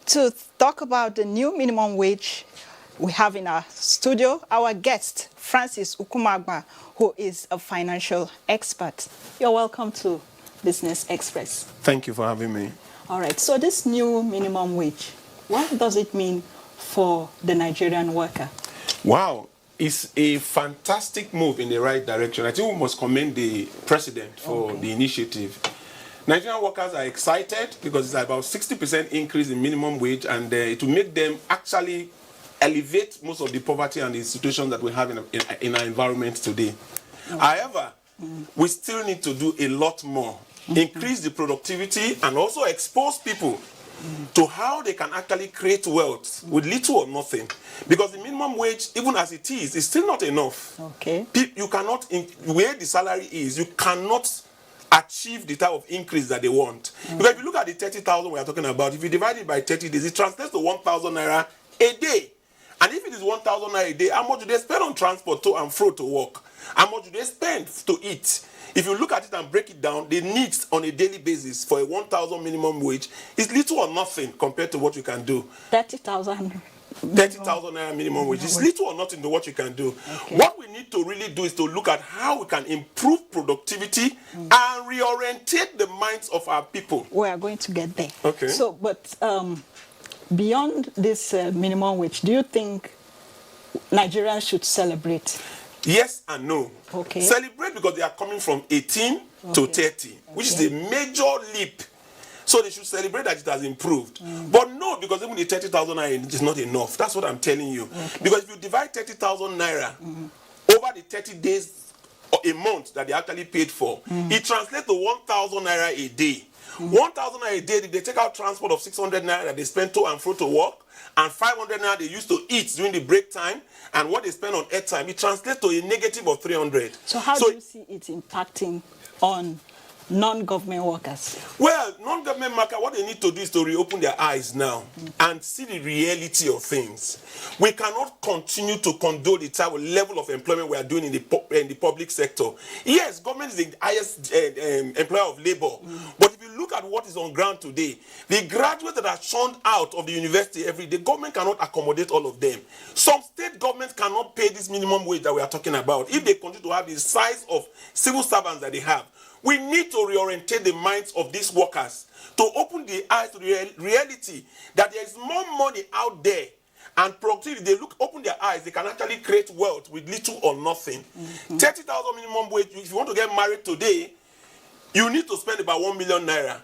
To talk about the new minimum wage, we have in our studio our guest, Francis Okumagba, who is a financial expert. You're welcome to Business Express. Thank you for having me. All right, so this new minimum wage, what does it mean for the Nigerian worker? Wow, it's a fantastic move in the right direction. I think we must commend the president for the initiative. Nigerian workers are excited because it's about 60% increase in minimum wage, and it will make them actually elevate most of the poverty and the situation that we have in our environment today. However, we still need to do a lot more. Increase the productivity and also expose people to how they can actually create wealth with little or nothing. Because the minimum wage, even as it is still not enough. Okay. You cannot, where the salary is, you cannot achieve the type of increase that they want. Because if you look at the 30,000 we are talking about, if you divide it by 30 days, it translates to 1,000 naira a day. And if it is 1,000 naira a day, how much do they spend on transport to and fro to work? How much do they spend to eat? If you look at it and break it down, the needs on a daily basis for a 1,000 minimum wage is little or nothing compared to what you can do. 30,000. 30,000 naira minimum wage is little or nothing to what you can do. Okay. What we need to really do is to look at how we can improve productivity and reorientate the minds of our people. We are going to get there. Okay. So, but beyond this minimum wage, do you think Nigerians should celebrate? Yes and no. Okay. Celebrate because they are coming from 18 to 30, which is a major leap. So they should celebrate that it has improved. But no, because even the 30,000 naira is not enough. That's what I'm telling you. Okay. Because if you divide 30,000 naira over the 30 days or a month that they actually paid for, it translates to 1,000 naira a day. 1,000 naira a day, they take out transport of 600 naira that they spend to and fro to work, and 500 naira they used to eat during the break time, and what they spend on airtime, it translates to a negative of 300. So how do you see it impacting on non-government workers? Well, non-government workers, what they need to do is to reopen their eyes now and see the reality of things. We cannot continue to condone the type of level of employment we are doing in the public sector. Yes, government is the highest employer of labor, but if you look at what is on ground today, the graduates that are churned out of the university every day, government cannot accommodate all of them. Some state governments cannot pay this minimum wage that we are talking about if they continue to have the size of civil servants that they have. We need to reorientate the minds of these workers to open the eyes to the reality that there is more money out there, and productivity. They open their eyes, they can actually create wealth with little or nothing. 30,000 minimum wage. If you want to get married today, you need to spend about 1 million naira.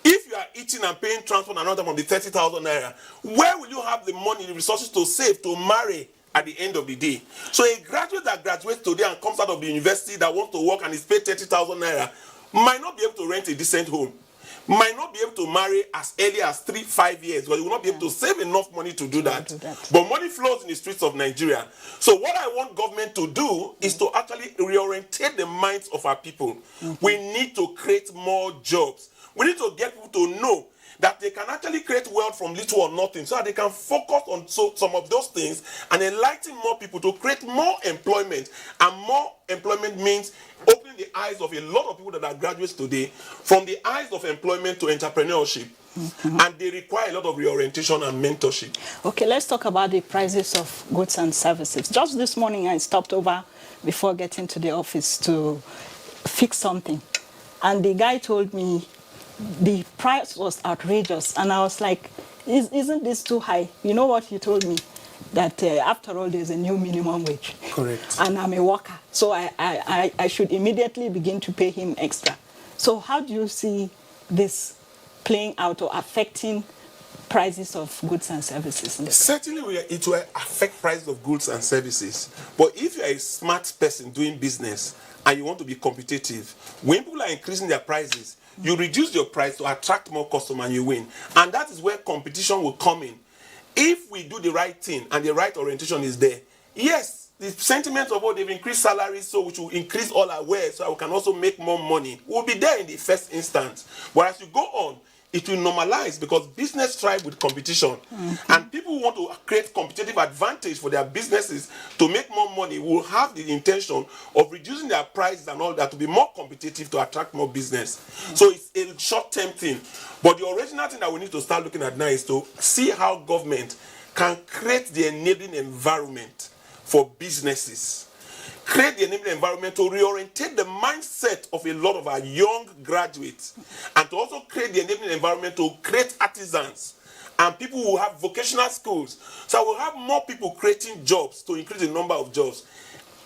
If you are eating and paying transport and another from the 30,000 naira, where will you have the money, the resources to save to marry at the end of the day? So a graduate that graduates today and comes out of the university that wants to work and is paid 30,000 naira might not be able to rent a decent home, might not be able to marry as early as 3-5 years, because you will not be able to save enough money to do that. But money flows in the streets of Nigeria. So what I want government to do is to actually reorientate the minds of our people. We need to create more jobs. We need to get people to know that they can actually create wealth from little or nothing, so that they can focus on some of those things and enlighten more people to create more employment. And more employment means opening the eyes of a lot of people that are graduates today from the eyes of employment to entrepreneurship. And they require a lot of reorientation and mentorship. Okay, let's talk about the prices of goods and services. Just this morning I stopped over before getting to the office to fix something, and the guy told me the price was outrageous, and I was like, isn't this too high? You know what he told me? That after all, there's a new minimum wage. Correct. And I'm a worker, so I should immediately begin to pay him extra. So how do you see this playing out or affecting prices of goods and services? Certainly it will affect prices of goods and services. But if you're a smart person doing business and you want to be competitive, when people are increasing their prices, you reduce your price to attract more customers and you win. And that is where competition will come in. If we do the right thing and the right orientation is there, yes, the sentiment of, they've increased salaries, so we should increase all our wares so we can also make more money, will be there in the first instance. But as you go on, it will normalize because business thrive with competition. And people who want to create competitive advantage for their businesses to make more money will have the intention of reducing their prices and all that to be more competitive to attract more business. So it's a short-term thing. But the original thing that we need to start looking at now is to see how government can create the enabling environment for businesses. Create the enabling environment to reorientate the mindset of a lot of our young graduates, and to also create the enabling environment to create artisans and people who have vocational schools. So we'll have more people creating jobs to increase the number of jobs.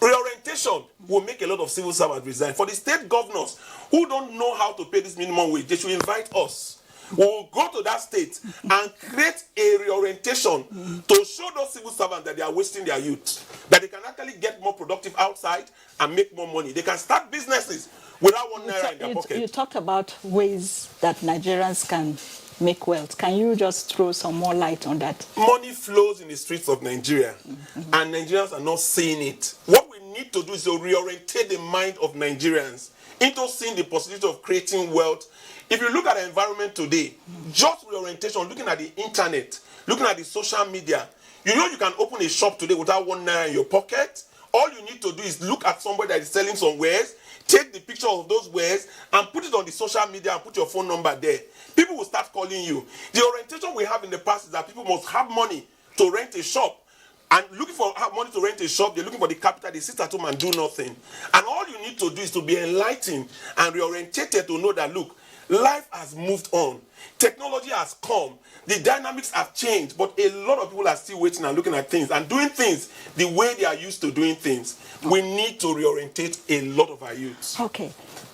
Reorientation will make a lot of civil servants resign. For the state governors who don't know how to pay this minimum wage, they should invite us. We will go to that state and create a reorientation to show those civil servants that they are wasting their youth, that they can actually get more productive outside and make more money. They can start businesses without one naira in their pocket. You talked about ways that Nigerians can make wealth. Can you just throw some more light on that? Money flows in the streets of Nigeria, and Nigerians are not seeing it. What we need to do is to reorientate the mind of Nigerians into seeing the possibility of creating wealth. If you look at the environment today, just reorientation, looking at the internet, looking at the social media, you know you can open a shop today without one naira in your pocket. All you need to do is look at somebody that is selling some wares, take the picture of those wares and put it on the social media and put your phone number there. People will start calling you. The orientation we have in the past is that people must have money to rent a shop. And looking for money to rent a shop, they're looking for the capital, they sit at home and do nothing. And all you need to do is to be enlightened and reorientated to know that, look, life has moved on. Technology has come. The dynamics have changed, but a lot of people are still waiting and looking at things and doing things the way they are used to doing things. We need to reorientate a lot of our youths. Okay.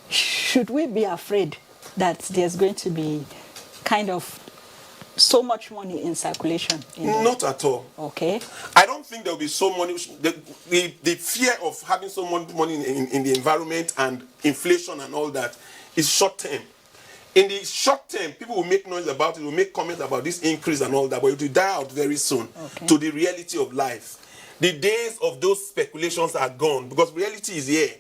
Should we be afraid that there's going to be kind of so much money in circulation? Not at all. Okay. I don't think there will be so much. The fear of having so much money in the environment and inflation and all that is short term. In the short term, people will make noise about it, will make comments about this increase and all that, but it will die out very soon to the reality of life. The days of those speculations are gone because reality is here.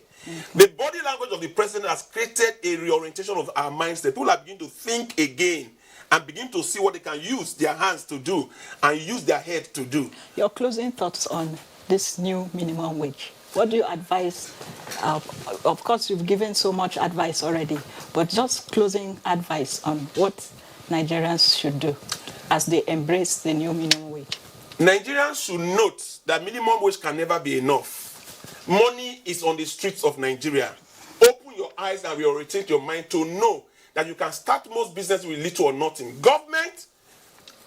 The body language of the president has created a reorientation of our mindset. People are beginning to think again and begin to see what they can use their hands to do and use their head to do. Your closing thoughts on this new minimum wage? What do you advise? Of course, you've given so much advice already, but just closing advice on what Nigerians should do as they embrace the new minimum wage. Nigerians should note that minimum wage can never be enough. Money is on the streets of Nigeria. Open your eyes and reorientate your mind to know that you can start most business with little or nothing. Government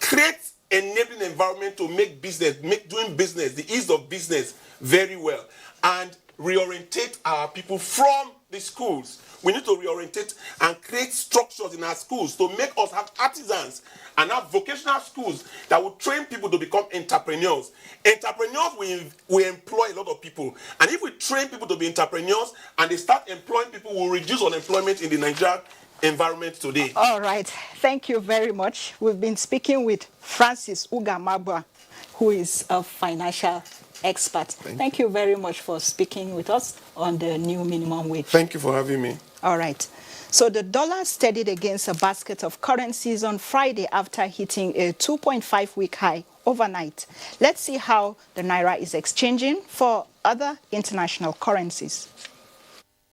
creates enabling environment to make business, doing business, the ease of business very well, and reorientate our people from the schools. We need to reorientate and create structures in our schools to make us have artisans and have vocational schools that will train people to become entrepreneurs. Entrepreneurs will employ a lot of people. And if we train people to be entrepreneurs and they start employing people, we'll reduce unemployment in the Nigerian environment today. All right. Thank you very much. We've been speaking with Francis Okumagba, who is a financial expert. Thank you very much for speaking with us on the new minimum wage. Thank you for having me. All right. So the dollar steadied against a basket of currencies on Friday after hitting a 2.5-week high overnight. Let's see how the naira is exchanging for other international currencies.